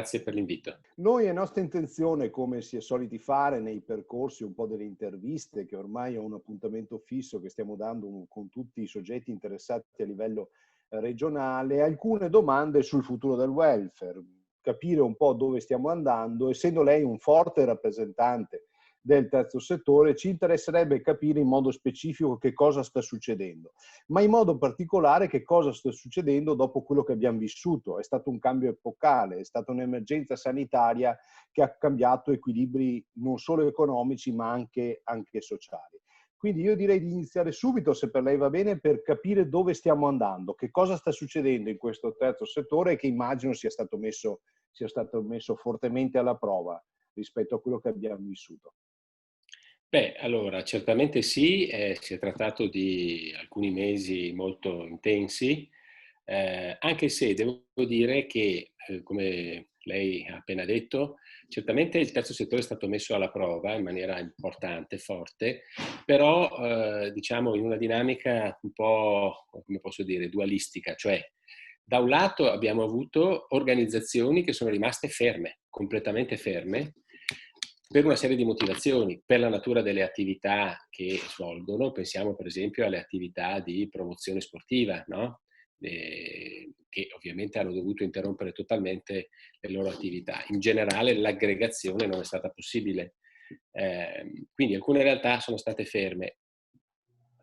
grazie per l'invito. Noi è nostra intenzione, come si è soliti fare nei percorsi un po' delle interviste, che ormai è un appuntamento fisso che stiamo dando con tutti i soggetti interessati a livello regionale, alcune domande sul futuro del welfare, capire un po' dove stiamo andando. Essendo lei un forte rappresentante del terzo settore, ci interesserebbe capire in modo specifico che cosa sta succedendo, ma in modo particolare che cosa sta succedendo dopo quello che abbiamo vissuto. È stato un cambio epocale, è stata un'emergenza sanitaria che ha cambiato equilibri non solo economici ma anche sociali. Quindi io direi di iniziare subito, se per lei va bene, per capire dove stiamo andando, che cosa sta succedendo in questo terzo settore che immagino sia stato messo fortemente alla prova rispetto a quello che abbiamo vissuto. Beh, allora, certamente sì, si è trattato di alcuni mesi molto intensi, anche se devo dire che, come lei ha appena detto, certamente il terzo settore è stato messo alla prova in maniera importante, forte, però diciamo in una dinamica un po', come posso dire, dualistica, cioè da un lato abbiamo avuto organizzazioni che sono rimaste ferme, completamente ferme, per una serie di motivazioni, per la natura delle attività che svolgono. Pensiamo per esempio alle attività di promozione sportiva, no? Che ovviamente hanno dovuto interrompere totalmente le loro attività. In generale l'aggregazione non è stata possibile, quindi alcune realtà sono state ferme.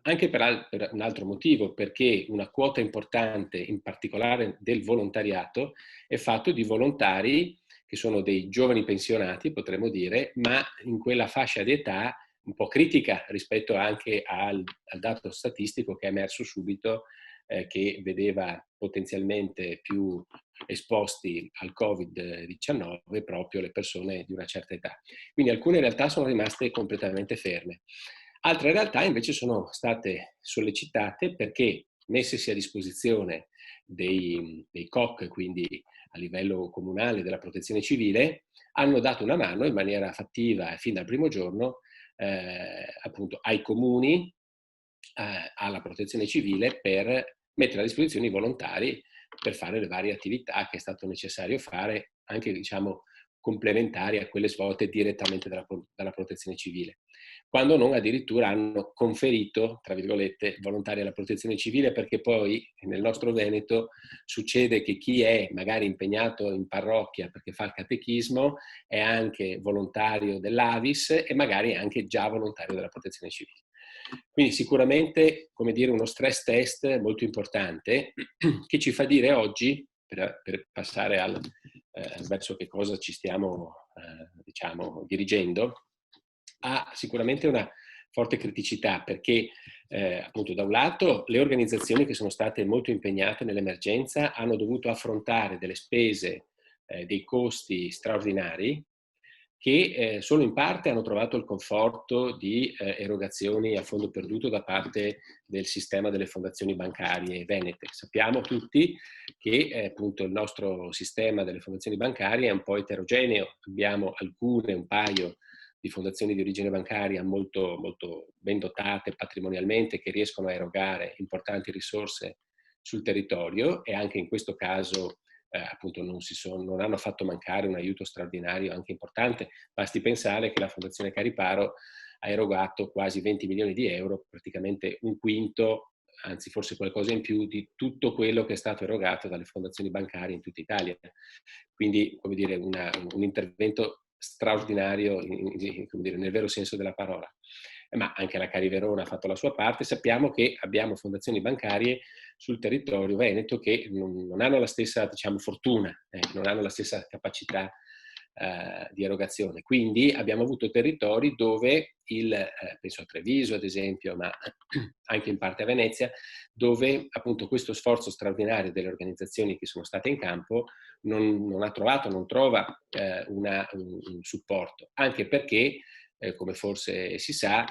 Anche per un altro motivo, perché una quota importante, in particolare del volontariato, è fatto di volontari che sono dei giovani pensionati, potremmo dire, ma in quella fascia di età un po' critica rispetto anche al dato statistico che è emerso subito, che vedeva potenzialmente più esposti al Covid-19 proprio le persone di una certa età. Quindi alcune realtà sono rimaste completamente ferme. Altre realtà invece sono state sollecitate perché messesi a disposizione dei COC, quindi a livello comunale della protezione civile, hanno dato una mano in maniera fattiva fin dal primo giorno appunto ai comuni, alla protezione civile per mettere a disposizione i volontari per fare le varie attività che è stato necessario fare, anche diciamo complementari a quelle svolte direttamente dalla protezione civile, quando non addirittura hanno conferito, tra virgolette, volontari alla protezione civile, perché poi nel nostro Veneto succede che chi è magari impegnato in parrocchia perché fa il catechismo è anche volontario dell'Avis e magari anche già volontario della protezione civile. Quindi sicuramente, come dire, uno stress test molto importante che ci fa dire oggi, per passare verso che cosa ci stiamo diciamo, dirigendo, ha sicuramente una forte criticità perché appunto da un lato le organizzazioni che sono state molto impegnate nell'emergenza hanno dovuto affrontare delle spese, dei costi straordinari che solo in parte hanno trovato il conforto di erogazioni a fondo perduto da parte del sistema delle fondazioni bancarie venete. Sappiamo tutti che appunto il nostro sistema delle fondazioni bancarie è un po' eterogeneo, abbiamo alcune, un paio di fondazioni di origine bancaria molto, molto ben dotate patrimonialmente che riescono a erogare importanti risorse sul territorio e anche in questo caso appunto non hanno fatto mancare un aiuto straordinario anche importante. Basti pensare che la Fondazione Cariparo ha erogato quasi 20 milioni di euro, praticamente un quinto, anzi forse qualcosa in più, di tutto quello che è stato erogato dalle fondazioni bancarie in tutta Italia. Quindi, come dire, un intervento straordinario come dire, nel vero senso della parola. Ma anche la Cari Verona ha fatto la sua parte. Sappiamo che abbiamo fondazioni bancarie sul territorio veneto che non hanno la stessa, diciamo, fortuna, non hanno la stessa capacità di erogazione. Quindi abbiamo avuto territori dove penso a Treviso ad esempio, ma anche in parte a Venezia, dove appunto questo sforzo straordinario delle organizzazioni che sono state in campo non trova un supporto, anche perché, come forse si sa,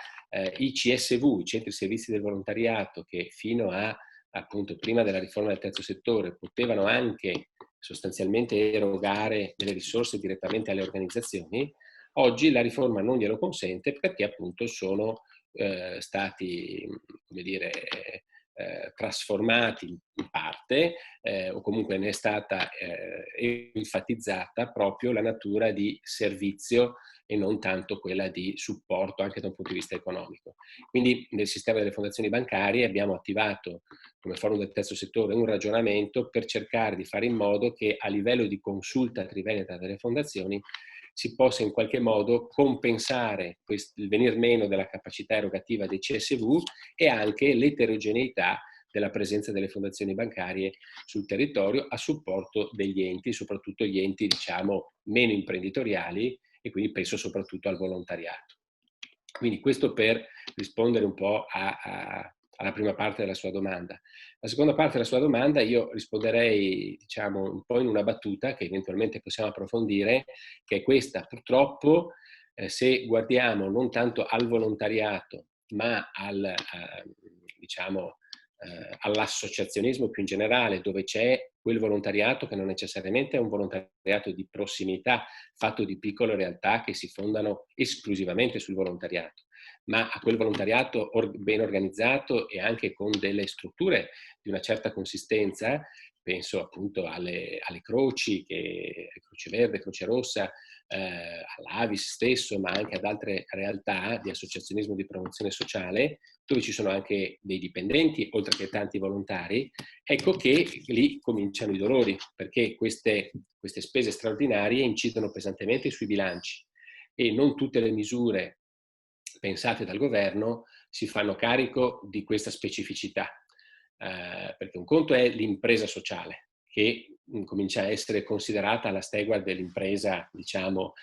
i CSV, i centri servizi del volontariato, che fino a appunto prima della riforma del terzo settore potevano anche sostanzialmente erogare delle risorse direttamente alle organizzazioni, oggi la riforma non glielo consente perché appunto sono stati, come dire, trasformati in parte, o comunque ne è stata enfatizzata proprio la natura di servizio e non tanto quella di supporto anche da un punto di vista economico. Quindi nel sistema delle fondazioni bancarie abbiamo attivato come forum del terzo settore un ragionamento per cercare di fare in modo che a livello di consulta triveneta delle fondazioni si possa in qualche modo compensare il venir meno della capacità erogativa dei CSV e anche l'eterogeneità della presenza delle fondazioni bancarie sul territorio a supporto degli enti, soprattutto gli enti diciamo meno imprenditoriali, e quindi penso soprattutto al volontariato. Quindi questo per rispondere un po' alla prima parte della sua domanda. La seconda parte della sua domanda io risponderei diciamo un po' in una battuta che eventualmente possiamo approfondire, che è questa: purtroppo se guardiamo non tanto al volontariato ma diciamo, all'associazionismo più in generale, dove c'è quel volontariato che non necessariamente è un volontariato di prossimità fatto di piccole realtà che si fondano esclusivamente sul volontariato, ma a quel volontariato ben organizzato e anche con delle strutture di una certa consistenza. Penso appunto alle croci, Croce Verde, Croce Rossa, all'Avis stesso, ma anche ad altre realtà di associazionismo di promozione sociale, dove ci sono anche dei dipendenti, oltre che tanti volontari. Ecco che lì cominciano i dolori, perché queste spese straordinarie incidono pesantemente sui bilanci e non tutte le misure pensate dal governo si fanno carico di questa specificità. Perché un conto è l'impresa sociale, che comincia a essere considerata alla stregua dell'impresa, diciamo,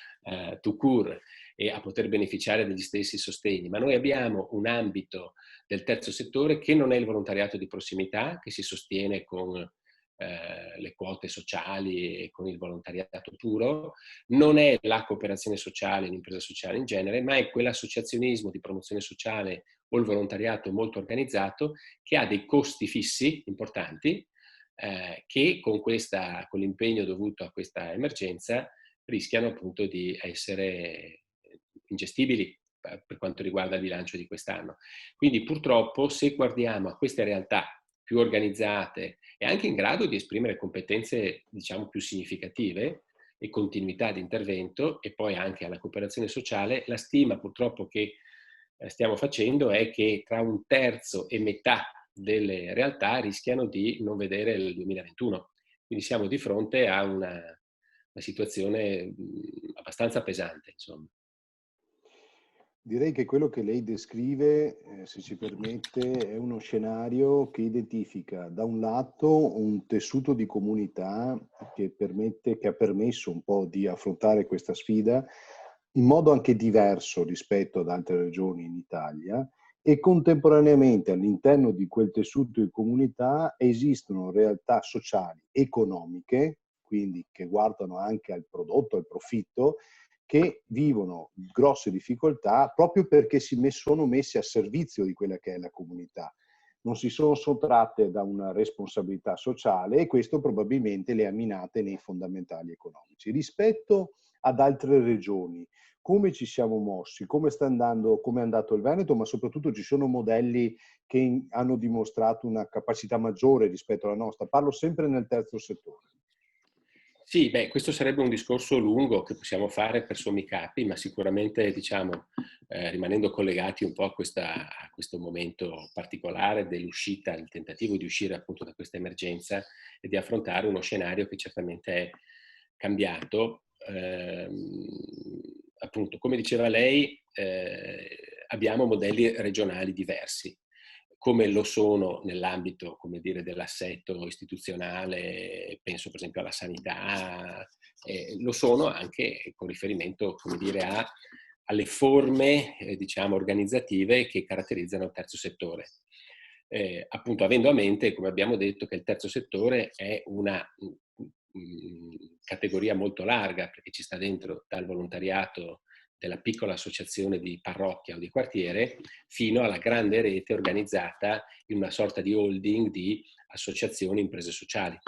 tout court, e a poter beneficiare degli stessi sostegni. Ma noi abbiamo un ambito del terzo settore che non è il volontariato di prossimità, che si sostiene con le quote sociali e con il volontariato puro, non è la cooperazione sociale, l'impresa sociale in genere, ma è quell'associazionismo di promozione sociale o il volontariato molto organizzato che ha dei costi fissi importanti che con l'impegno dovuto a questa emergenza rischiano appunto di essere ingestibili per quanto riguarda il bilancio di quest'anno. Quindi purtroppo se guardiamo a queste realtà più organizzate e anche in grado di esprimere competenze diciamo più significative e continuità di intervento, e poi anche alla cooperazione sociale, la stima purtroppo che stiamo facendo è che tra un terzo e metà delle realtà rischiano di non vedere il 2021. Quindi siamo di fronte a una situazione abbastanza pesante, insomma. Direi che quello che lei descrive, se ci permette, è uno scenario che identifica da un lato un tessuto di comunità che ha permesso un po' di affrontare questa sfida in modo anche diverso rispetto ad altre regioni in Italia, e contemporaneamente all'interno di quel tessuto di comunità esistono realtà sociali, economiche, quindi che guardano anche al prodotto, al profitto, che vivono grosse difficoltà proprio perché sono messi a servizio di quella che è la comunità. Non si sono sottratte da una responsabilità sociale, e questo probabilmente le ha minate nei fondamentali economici. Rispetto ad altre regioni, come ci siamo mossi? Come è andato il Veneto, ma soprattutto ci sono modelli che hanno dimostrato una capacità maggiore rispetto alla nostra? Parlo sempre nel terzo settore. Sì, beh, questo sarebbe un discorso lungo che possiamo fare per sommi capi, ma sicuramente, diciamo, rimanendo collegati un po' a questo momento particolare dell'uscita, il tentativo di uscire appunto da questa emergenza e di affrontare uno scenario che certamente è cambiato. Appunto, come diceva lei, abbiamo modelli regionali diversi, come lo sono nell'ambito, come dire, dell'assetto istituzionale, penso per esempio alla sanità, lo sono anche con riferimento, come dire, alle forme, diciamo, organizzative che caratterizzano il terzo settore. Appunto avendo a mente, come abbiamo detto, che il terzo settore è una categoria molto larga, perché ci sta dentro dal volontariato della piccola associazione di parrocchia o di quartiere fino alla grande rete organizzata in una sorta di holding di associazioni e imprese sociali.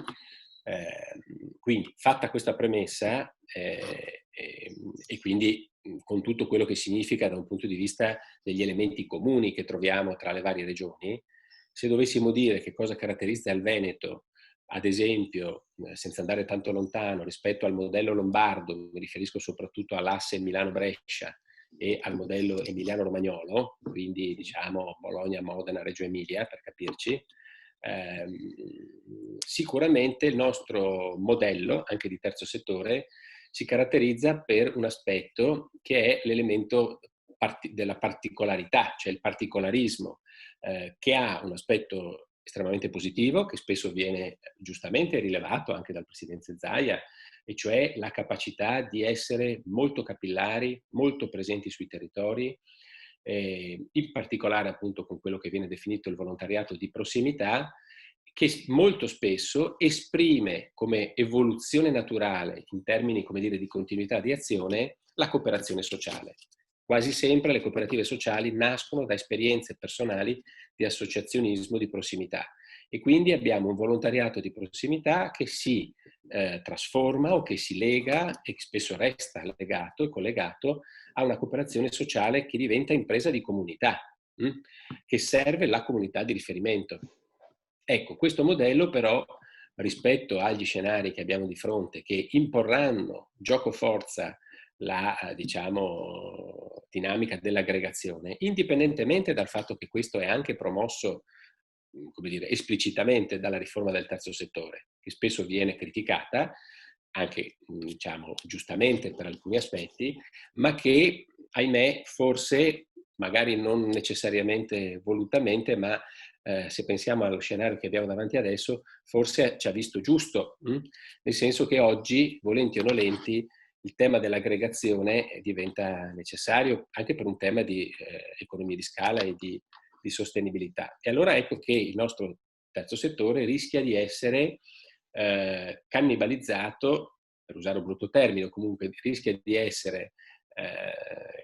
Quindi fatta questa premessa e quindi con tutto quello che significa da un punto di vista degli elementi comuni che troviamo tra le varie regioni, se dovessimo dire che cosa caratterizza il Veneto, ad esempio, senza andare tanto lontano, rispetto al modello lombardo, mi riferisco soprattutto all'asse Milano-Brescia e al modello emiliano-romagnolo, quindi diciamo Bologna, Modena, Reggio Emilia, per capirci, sicuramente il nostro modello, anche di terzo settore, si caratterizza per un aspetto che è l'elemento della particolarità, cioè il particolarismo, che ha un aspetto estremamente positivo, che spesso viene giustamente rilevato anche dal presidente Zaia, e cioè la capacità di essere molto capillari, molto presenti sui territori, in particolare appunto con quello che viene definito il volontariato di prossimità, che molto spesso esprime come evoluzione naturale, in termini, come dire, di continuità di azione, la cooperazione sociale. Quasi sempre le cooperative sociali nascono da esperienze personali di associazionismo di prossimità e quindi abbiamo un volontariato di prossimità che si trasforma o che si lega e che spesso resta legato e collegato a una cooperazione sociale che diventa impresa di comunità, che serve la comunità di riferimento. Ecco, questo modello però, rispetto agli scenari che abbiamo di fronte, che imporranno gioco forza la, diciamo, dinamica dell'aggregazione, indipendentemente dal fatto che questo è anche promosso, come dire, esplicitamente dalla riforma del terzo settore, che spesso viene criticata, anche, diciamo, giustamente per alcuni aspetti, ma che, ahimè, forse, magari non necessariamente volutamente, ma se pensiamo allo scenario che abbiamo davanti adesso, forse ci ha visto giusto, nel senso che oggi, volenti o nolenti, il tema dell'aggregazione diventa necessario anche per un tema di economia di scala e di sostenibilità. E allora ecco che il nostro terzo settore rischia di essere cannibalizzato, per usare un brutto termine, o comunque rischia di essere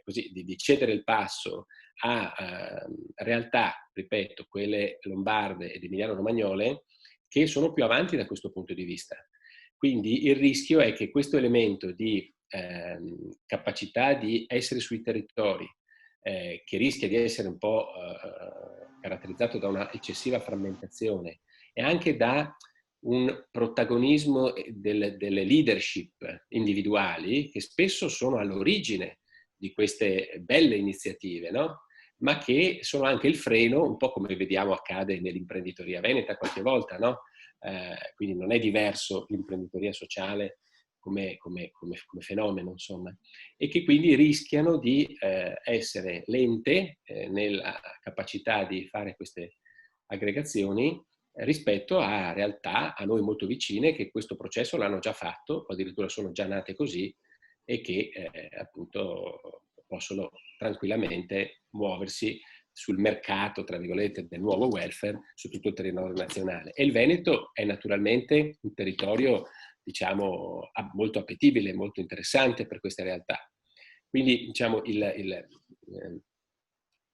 così, di cedere il passo a realtà, ripeto, quelle lombarde ed emiliano-romagnole, che sono più avanti da questo punto di vista. Quindi il rischio è che questo elemento di capacità di essere sui territori, che rischia di essere un po' caratterizzato da una eccessiva frammentazione e anche da un protagonismo delle leadership individuali che spesso sono all'origine di queste belle iniziative, no? Ma che sono anche il freno, un po' come vediamo accade nell'imprenditoria veneta qualche volta, no? Quindi non è diverso l'imprenditoria sociale come fenomeno, insomma, e che quindi rischiano di essere lente nella capacità di fare queste aggregazioni rispetto a realtà a noi molto vicine che questo processo l'hanno già fatto, o addirittura sono già nate così, e che appunto possono tranquillamente muoversi sul mercato, tra virgolette, del nuovo welfare su tutto il territorio nazionale. E il Veneto è naturalmente un territorio, diciamo, molto appetibile, molto interessante per queste realtà. Quindi, diciamo,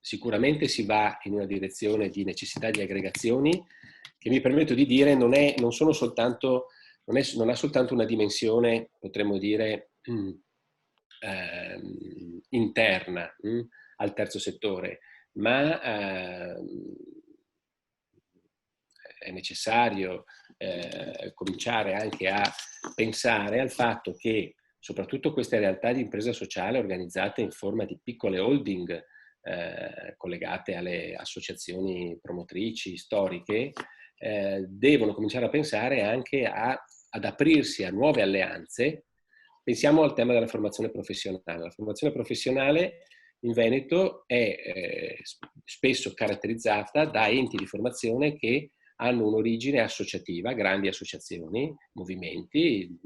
sicuramente si va in una direzione di necessità di aggregazioni che mi permetto di dire non ha soltanto una dimensione, potremmo dire, interna al terzo settore, ma è necessario cominciare anche a pensare al fatto che soprattutto queste realtà di impresa sociale organizzate in forma di piccole holding collegate alle associazioni promotrici storiche devono cominciare a pensare anche ad aprirsi a nuove alleanze. Pensiamo al tema della formazione professionale. La formazione professionale in Veneto è spesso caratterizzata da enti di formazione che hanno un'origine associativa, grandi associazioni, movimenti,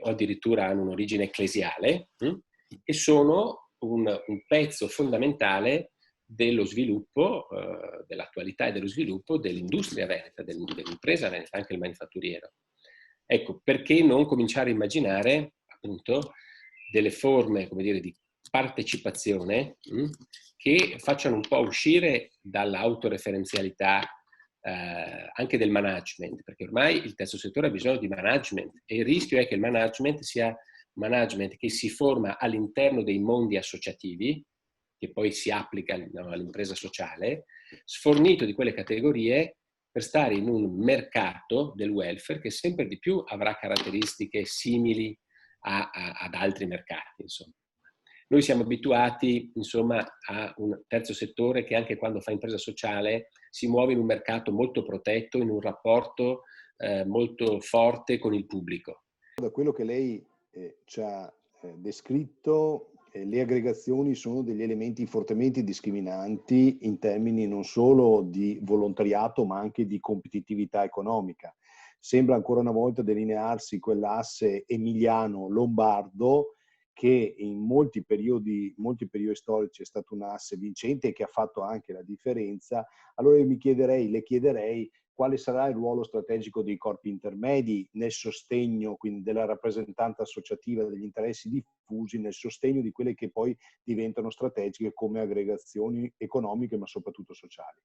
o addirittura hanno un'origine ecclesiale, e sono un pezzo fondamentale dello sviluppo, dell'attualità e dello sviluppo dell'industria veneta, dell'impresa veneta, anche il manifatturiero. Ecco, perché non cominciare a immaginare appunto delle forme, come dire, di partecipazione che facciano un po' uscire dall'autoreferenzialità anche del management, perché ormai il terzo settore ha bisogno di management e il rischio è che il management sia management che si forma all'interno dei mondi associativi, che che poi si applica, no, all'impresa sociale, sfornito di quelle categorie per stare in un mercato del welfare che sempre di più avrà caratteristiche simili ad altri mercati, insomma. Noi siamo abituati, insomma, a un terzo settore che anche quando fa impresa sociale si muove in un mercato molto protetto, in un rapporto molto forte con il pubblico. Da quello che lei ci ha descritto, le aggregazioni sono degli elementi fortemente discriminanti in termini non solo di volontariato, ma anche di competitività economica. Sembra ancora una volta delinearsi quell'asse emiliano-lombardo che in molti periodi storici è stato un asse vincente e che ha fatto anche la differenza. Allora io le chiederei quale sarà il ruolo strategico dei corpi intermedi nel sostegno, quindi della rappresentanza associativa degli interessi diffusi, nel sostegno di quelle che poi diventano strategiche come aggregazioni economiche, ma soprattutto sociali.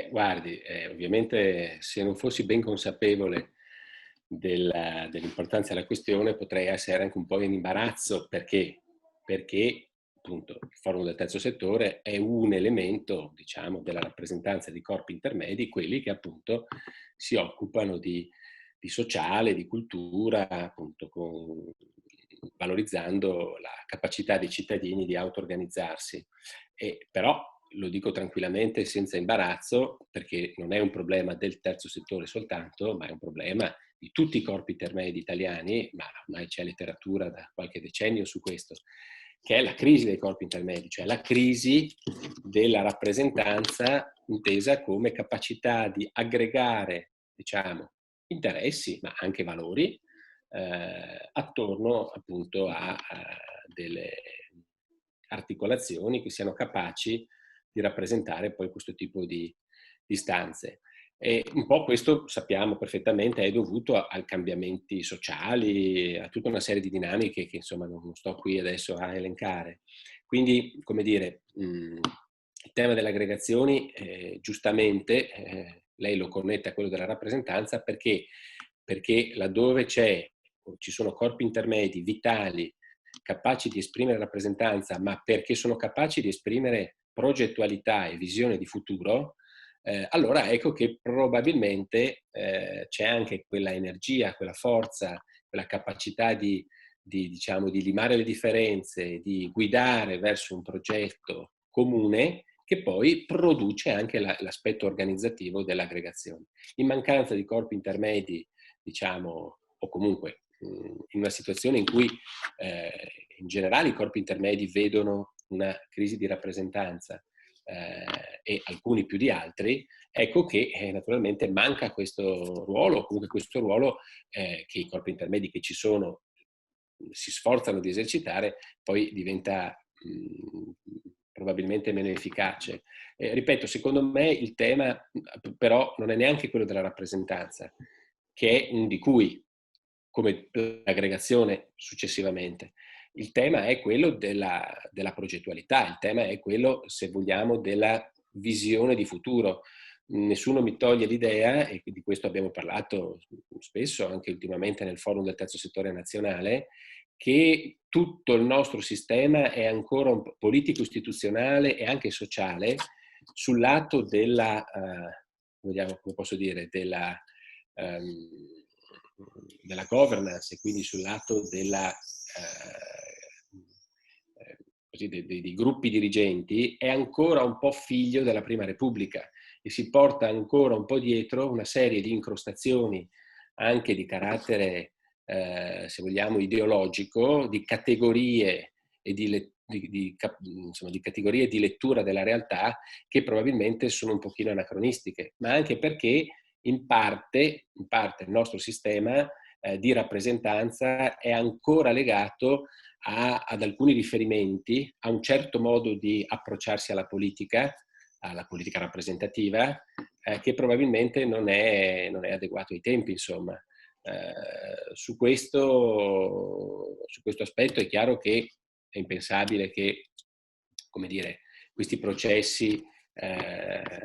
Guardi, ovviamente se non fossi ben consapevole dell'importanza della questione potrei essere anche un po' in imbarazzo perché appunto il forum del terzo settore è un elemento, diciamo, della rappresentanza di corpi intermedi, quelli che appunto si occupano di sociale, di cultura, appunto valorizzando la capacità dei cittadini di auto-organizzarsi. Però lo dico tranquillamente, senza imbarazzo, perché non è un problema del terzo settore soltanto, ma è un problema di tutti i corpi intermedi italiani, ma ormai c'è letteratura da qualche decennio su questo, che è la crisi dei corpi intermedi, cioè la crisi della rappresentanza intesa come capacità di aggregare, diciamo, interessi, ma anche valori, attorno appunto a delle articolazioni che siano capaci di rappresentare poi questo tipo di istanze. E un po' questo sappiamo perfettamente è dovuto ai cambiamenti sociali, a tutta una serie di dinamiche che insomma non sto qui adesso a elencare. Quindi, come dire, il tema delle aggregazioni, giustamente, lei lo connette a quello della rappresentanza perché laddove ci sono corpi intermedi vitali, capaci di esprimere rappresentanza, ma perché sono capaci di esprimere progettualità e visione di futuro, allora ecco che probabilmente c'è anche quella energia, quella forza, quella capacità diciamo, di limare le differenze, di guidare verso un progetto comune che poi produce anche l'aspetto organizzativo dell'aggregazione. In mancanza di corpi intermedi, diciamo, o comunque in una situazione in cui in generale i corpi intermedi vedono una crisi di rappresentanza e alcuni più di altri, ecco che naturalmente manca questo ruolo, o comunque questo ruolo che i corpi intermedi che ci sono si sforzano di esercitare, poi diventa probabilmente meno efficace. Ripeto, secondo me il tema però non è neanche quello della rappresentanza, che è un di cui, come l'aggregazione successivamente. Il tema è quello della progettualità, il tema è quello, se vogliamo, della visione di futuro. Nessuno mi toglie l'idea, e di questo abbiamo parlato spesso anche ultimamente nel forum del terzo settore nazionale, che tutto il nostro sistema è ancora un po' politico-istituzionale e anche sociale sul lato come posso dire, della governance e quindi sul lato dei gruppi dirigenti, è ancora un po' figlio della Prima Repubblica e si porta ancora un po' dietro una serie di incrostazioni anche di carattere, se vogliamo, ideologico, di categorie e insomma, di categorie di lettura della realtà che probabilmente sono un pochino anacronistiche, ma anche perché in parte il nostro sistema di rappresentanza è ancora legato ad alcuni riferimenti, a un certo modo di approcciarsi alla politica rappresentativa, che probabilmente non è adeguato ai tempi, insomma. Su questo aspetto è chiaro che è impensabile che, come dire, questi processi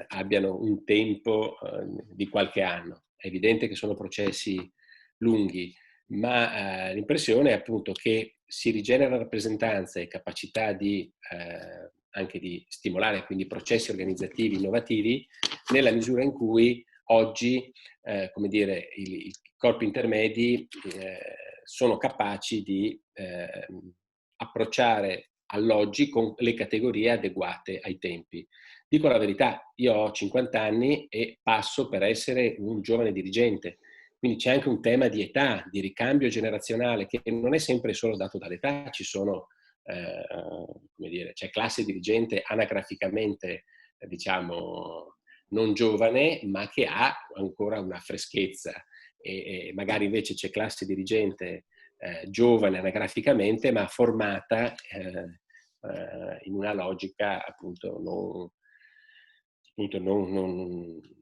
abbiano un tempo di qualche anno. È evidente che sono processi lunghi, ma l'impressione è appunto che si rigenera rappresentanza e capacità di anche di stimolare quindi processi organizzativi innovativi, nella misura in cui oggi, come dire, i corpi intermedi sono capaci di approcciare all'oggi con le categorie adeguate ai tempi. Dico la verità, io ho 50 anni e passo per essere un giovane dirigente, quindi c'è anche un tema di età, di ricambio generazionale, che non è sempre solo dato dall'età, ci sono, come dire, c'è classe dirigente anagraficamente, diciamo, non giovane, ma che ha ancora una freschezza, e magari invece c'è classe dirigente giovane anagraficamente, ma formata in una logica appunto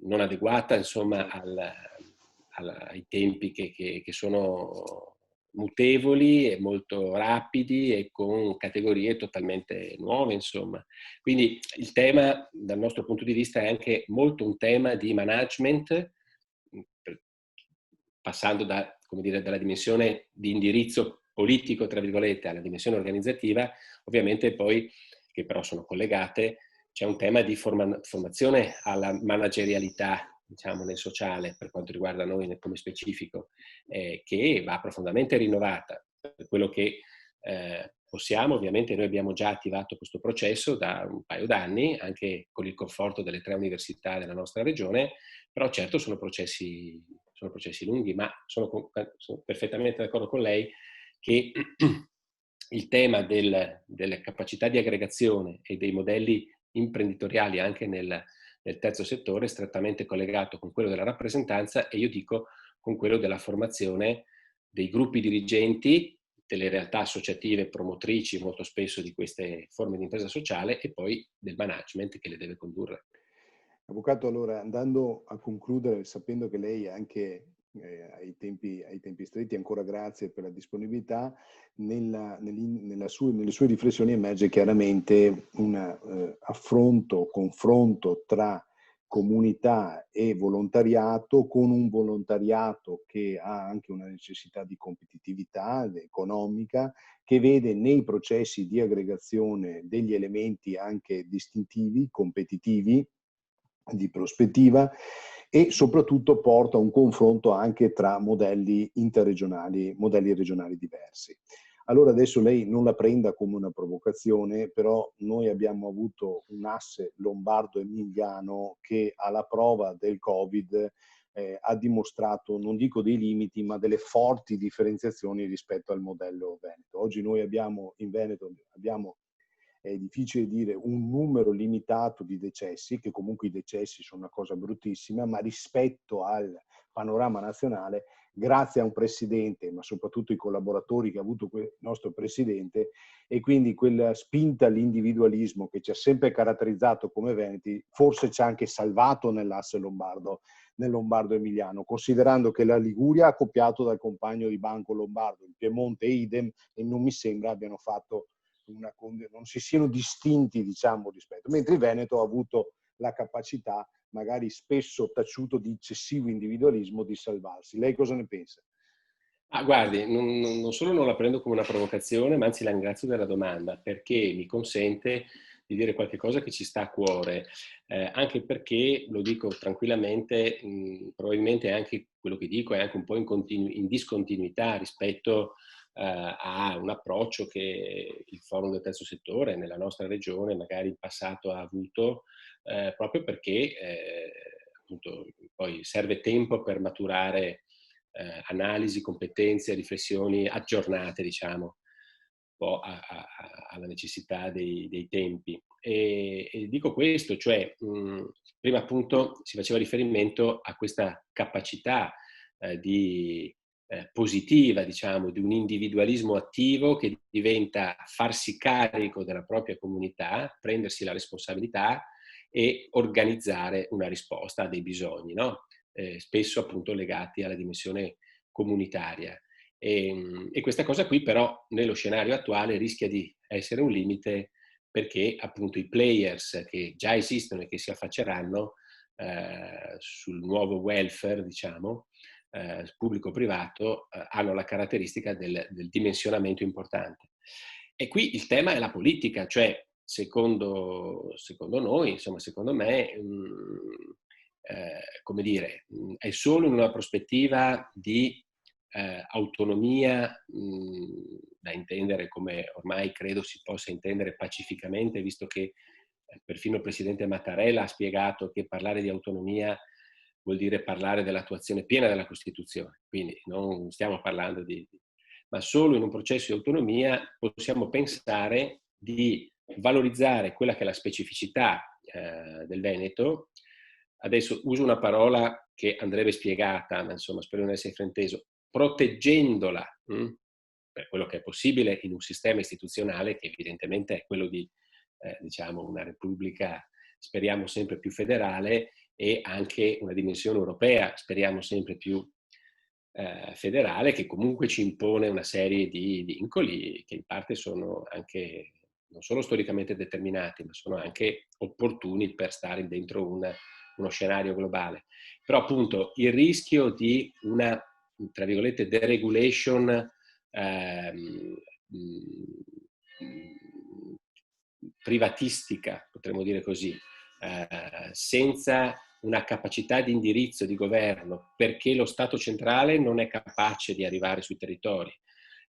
non adeguata, insomma, ai tempi che sono mutevoli e molto rapidi e con categorie totalmente nuove, insomma. Quindi il tema, dal nostro punto di vista, è anche molto un tema di management, passando come dire, dalla dimensione di indirizzo politico, tra virgolette, alla dimensione organizzativa, ovviamente poi, che però sono collegate, c'è un tema di formazione alla managerialità, diciamo, nel sociale, per quanto riguarda noi come specifico, che va profondamente rinnovata. Per quello che possiamo, ovviamente noi abbiamo già attivato questo processo da un paio d'anni, anche con il conforto delle 3 università della nostra regione, però certo sono processi lunghi, ma sono perfettamente d'accordo con lei che il tema delle capacità di aggregazione e dei modelli imprenditoriali anche nel terzo settore è strettamente collegato con quello della rappresentanza, e io dico con quello della formazione dei gruppi dirigenti, delle realtà associative promotrici molto spesso di queste forme di impresa sociale, e poi del management che le deve condurre. Avvocato, allora andando a concludere, sapendo che lei anche ai tempi stretti, ancora grazie per la disponibilità, nelle sue riflessioni emerge chiaramente un confronto tra comunità e volontariato, con un volontariato che ha anche una necessità di competitività economica, che vede nei processi di aggregazione degli elementi anche distintivi, competitivi, di prospettiva, e soprattutto porta a un confronto anche tra modelli interregionali, modelli regionali diversi. Allora adesso lei non la prenda come una provocazione, però noi abbiamo avuto un asse lombardo-emiliano che alla prova del Covid ha dimostrato, non dico dei limiti, ma delle forti differenziazioni rispetto al modello Veneto. Oggi noi abbiamo in Veneto, è difficile dire, un numero limitato di decessi, che comunque i decessi sono una cosa bruttissima, ma rispetto al panorama nazionale, grazie a un presidente, ma soprattutto ai collaboratori che ha avuto il nostro presidente, e quindi quella spinta all'individualismo che ci ha sempre caratterizzato come veneti, forse ci ha anche salvato nell'asse lombardo, nel lombardo-emiliano, considerando che la Liguria ha copiato dal compagno di banco lombardo, il Piemonte idem, e non mi sembra abbiano fatto non si siano distinti, diciamo, rispetto, mentre il Veneto ha avuto la capacità, magari spesso taciuto di eccessivo individualismo, di salvarsi. Lei cosa ne pensa? Guardi, non solo non la prendo come una provocazione, ma anzi la ringrazio della domanda, perché mi consente di dire qualche cosa che ci sta a cuore, anche perché, lo dico tranquillamente, probabilmente anche quello che dico è anche un po' in discontinuità rispetto a un approccio che il Forum del Terzo Settore nella nostra regione magari in passato ha avuto, proprio perché appunto poi serve tempo per maturare analisi, competenze, riflessioni aggiornate, diciamo, un po' alla necessità dei tempi. E dico questo, cioè, prima appunto si faceva riferimento a questa capacità positiva, diciamo, di un individualismo attivo che diventa farsi carico della propria comunità, prendersi la responsabilità e organizzare una risposta a dei bisogni, no? Spesso appunto legati alla dimensione comunitaria. E questa cosa qui però nello scenario attuale rischia di essere un limite, perché appunto i players che già esistono e che si affacceranno sul nuovo welfare, diciamo, pubblico-privato, hanno la caratteristica del dimensionamento importante. E qui il tema è la politica, cioè secondo noi, insomma, secondo me, come dire, è solo in una prospettiva di autonomia, da intendere come ormai credo si possa intendere pacificamente, visto che perfino il presidente Mattarella ha spiegato che parlare di autonomia vuol dire parlare dell'attuazione piena della Costituzione. Quindi non stiamo parlando ma solo in un processo di autonomia possiamo pensare di valorizzare quella che è la specificità del Veneto. Adesso uso una parola che andrebbe spiegata, ma insomma spero di non essere frainteso, proteggendola per quello che è possibile in un sistema istituzionale che evidentemente è quello di diciamo una repubblica, speriamo sempre più federale, e anche una dimensione europea, speriamo sempre più federale, che comunque ci impone una serie di vincoli che in parte sono anche non solo storicamente determinati, ma sono anche opportuni per stare dentro uno scenario globale. Però appunto il rischio di una, tra virgolette, deregulation privatistica, potremmo dire così, senza una capacità di indirizzo di governo, perché lo Stato centrale non è capace di arrivare sui territori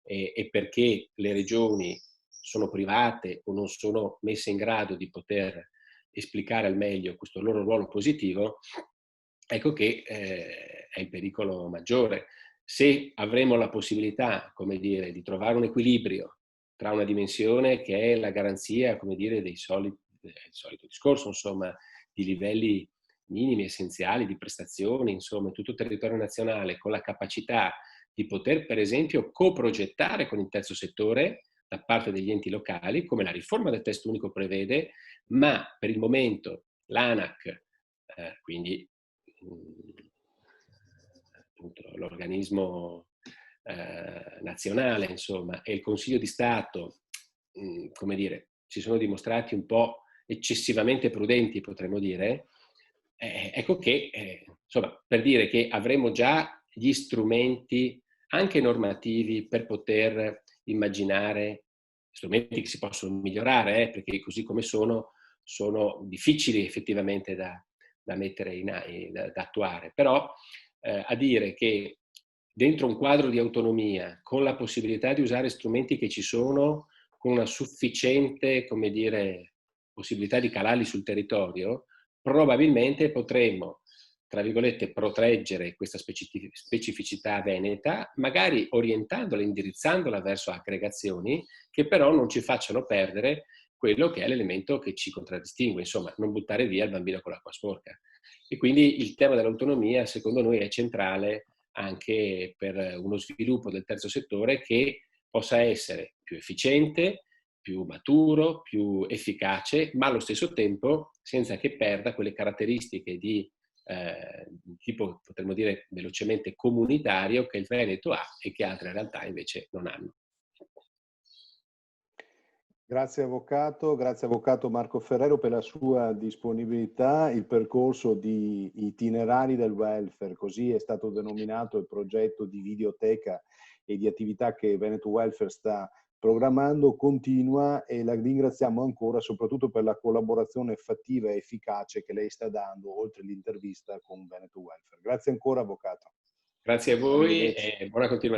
e perché le regioni sono private o non sono messe in grado di poter esplicare al meglio questo loro ruolo positivo, ecco che è il pericolo maggiore. Se avremo la possibilità, come dire, di trovare un equilibrio tra una dimensione che è la garanzia, come dire, del solito discorso, insomma, di livelli minimi, essenziali, di prestazioni, insomma, in tutto il territorio nazionale, con la capacità di poter, per esempio, coprogettare con il terzo settore da parte degli enti locali, come la riforma del testo unico prevede, ma per il momento l'ANAC, quindi appunto, l'organismo nazionale, insomma, e il Consiglio di Stato, come dire, si sono dimostrati un po' eccessivamente prudenti, potremmo dire, ecco che, insomma, per dire che avremo già gli strumenti anche normativi per poter immaginare strumenti che si possono migliorare, perché così come sono difficili effettivamente da mettere da attuare. Però a dire che dentro un quadro di autonomia, con la possibilità di usare strumenti che ci sono, con una sufficiente, come dire, possibilità di calarli sul territorio, probabilmente potremmo, tra virgolette, proteggere questa specificità veneta, magari orientandola, indirizzandola verso aggregazioni che però non ci facciano perdere quello che è l'elemento che ci contraddistingue, insomma, non buttare via il bambino con l'acqua sporca. E quindi il tema dell'autonomia, secondo noi, è centrale anche per uno sviluppo del terzo settore che possa essere più efficiente, più maturo, più efficace, ma allo stesso tempo senza che perda quelle caratteristiche di tipo, potremmo dire velocemente, comunitario che il Veneto ha e che altre realtà invece non hanno. Grazie Avvocato Marco Ferrero per la sua disponibilità. Il percorso di itinerari del welfare, così è stato denominato il progetto di videoteca e di attività che Veneto Welfare sta programmando, continua, e la ringraziamo ancora soprattutto per la collaborazione fattiva e efficace che lei sta dando oltre l'intervista con Veneto Welfare. Grazie ancora Avvocato. Grazie a voi e buona continuazione.